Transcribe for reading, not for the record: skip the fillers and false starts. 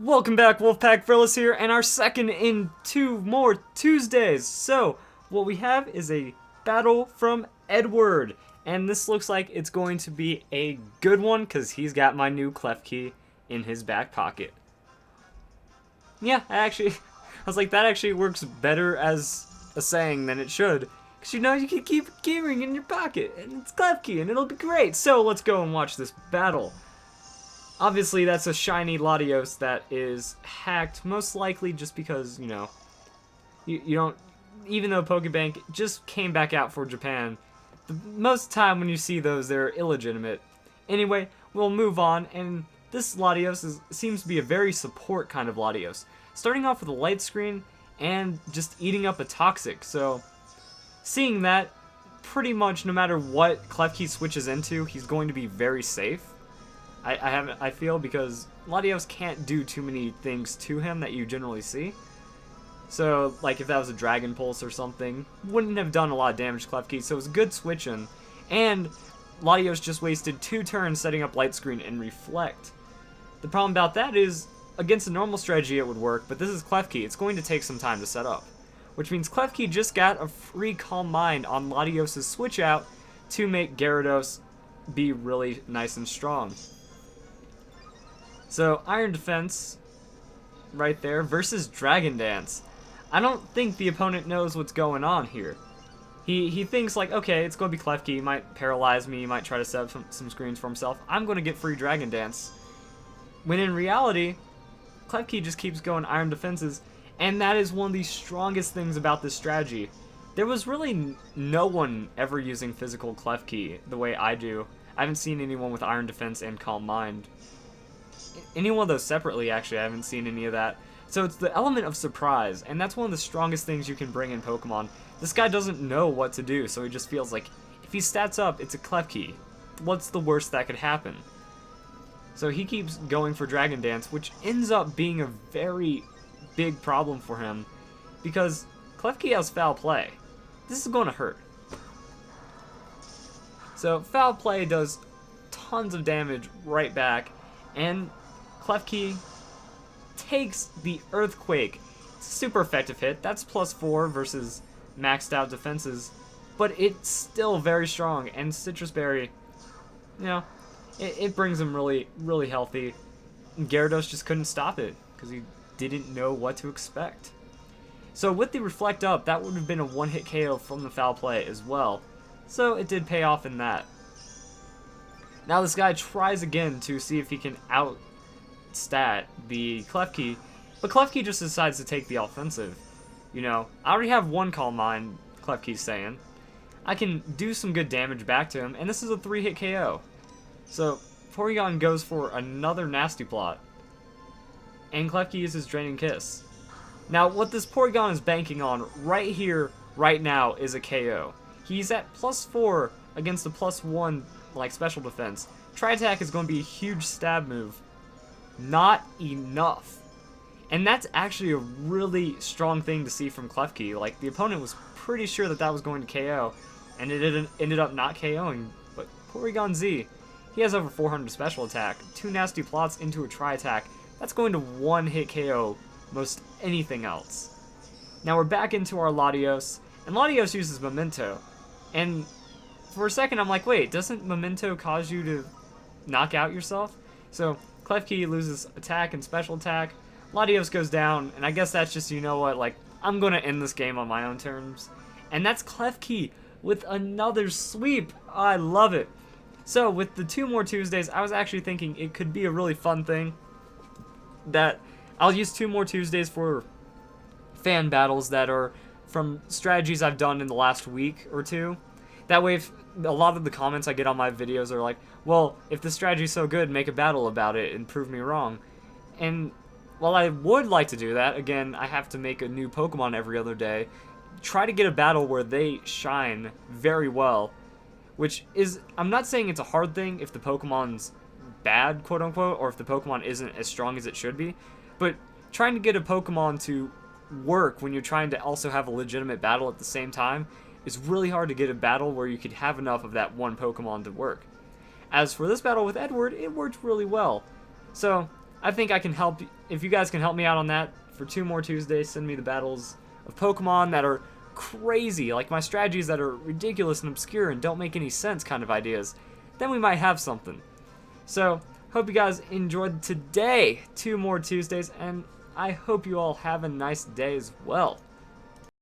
Welcome back, Wolfpack Villas here, and our second in Two More Tuesdays. So, what we have is a battle from Edward, and this looks like it's going to be a good one, because he's got my new Klefki in his back pocket. Yeah, I was like, that actually works better as a saying than it should, because you know you can keep a keyring in your pocket, and it's Klefki, and it'll be great. So, let's go and watch this battle. Obviously, that's a shiny Latios that is hacked, most likely just because, you know, you don't, even though Pokebank just came back out for Japan, most time when you see those, they're illegitimate. Anyway, we'll move on, and this Latios seems to be a very support kind of Latios. Starting off with a light screen and just eating up a Toxic, so seeing that, pretty much no matter what Klefki switches into, he's going to be very safe. I feel, because Latios can't do too many things to him that you generally see. So, like, if that was a Dragon Pulse or something, wouldn't have done a lot of damage to Klefki, so it was a good switch-in. And Latios just wasted 2 turns setting up Light Screen and Reflect. The problem about that is, against a normal strategy it would work, but this is Klefki, it's going to take some time to set up. Which means Klefki just got a free Calm Mind on Latios' switch-out to make Gyarados be really nice and strong. So, Iron Defense, right there, versus Dragon Dance. I don't think the opponent knows what's going on here. He thinks like, okay, it's going to be Klefki, he might paralyze me, he might try to set up some screens for himself. I'm going to get free Dragon Dance. When in reality, Klefki just keeps going Iron Defenses, and that is one of the strongest things about this strategy. There was really no one ever using physical Klefki the way I do. I haven't seen anyone with Iron Defense and Calm Mind. Any one of those separately, actually, I haven't seen any of that. So it's the element of surprise, and that's one of the strongest things you can bring in Pokemon. This guy doesn't know what to do, so he just feels like, if he stats up, it's a Klefki. What's the worst that could happen? So he keeps going for Dragon Dance, which ends up being a very big problem for him, because Klefki has Foul Play. This is going to hurt. So Foul Play does tons of damage right back, and Klefki takes the Earthquake. It's a super effective hit. That's +4 versus maxed out defenses, but it's still very strong. And Citrus Berry, you know, it brings him really, really healthy. And Gyarados just couldn't stop it because he didn't know what to expect. So with the Reflect Up, that would have been a one-hit KO from the Foul Play as well. So it did pay off in that. Now this guy tries again to see if he can outstat the Klefki, but Klefki just decides to take the offensive. You know, I already have one Calm Mind, Klefki's saying. I can do some good damage back to him, and this is a 3-hit KO. So, Porygon goes for another Nasty Plot, and Klefki uses Draining Kiss. Now, what this Porygon is banking on right here, right now, is a KO. He's at +4 against a +1 like special defense. Tri-Attack is going to be a huge stab move. Not enough. And that's actually a really strong thing to see from Klefki. Like, the opponent was pretty sure that that was going to KO, and it ended up not KOing. But Porygon Z, he has over 400 special attack, 2 Nasty Plots into a Tri-Attack. That's going to one-hit KO most anything else. Now we're back into our Latios, and Latios uses Memento. And for a second, I'm like, wait, doesn't Memento cause you to knock out yourself? So, Klefki loses attack and special attack, Latios goes down, and I guess that's just, you know what, like, I'm going to end this game on my own terms. And that's Klefki with another sweep. I love it. So, with the Two More Tuesdays, I was actually thinking it could be a really fun thing that I'll use Two More Tuesdays for fan battles that are from strategies I've done in the last week or two. That way, if a lot of the comments I get on my videos are like, well, if the strategy's so good, make a battle about it and prove me wrong. And while I would like to do that, again, I have to make a new Pokemon every other day. Try to get a battle where they shine very well, which is, I'm not saying it's a hard thing if the Pokemon's bad, quote unquote, or if the Pokemon isn't as strong as it should be, but trying to get a Pokemon to work when you're trying to also have a legitimate battle at the same time, it's really hard to get a battle where you could have enough of that one Pokemon to work. As for this battle with Edward, it worked really well. So, I think I can help. If you guys can help me out on that for 2 more Tuesdays, send me the battles of Pokemon that are crazy, like my strategies that are ridiculous and obscure and don't make any sense kind of ideas. Then we might have something. So, hope you guys enjoyed today, 2 more Tuesdays, and I hope you all have a nice day as well.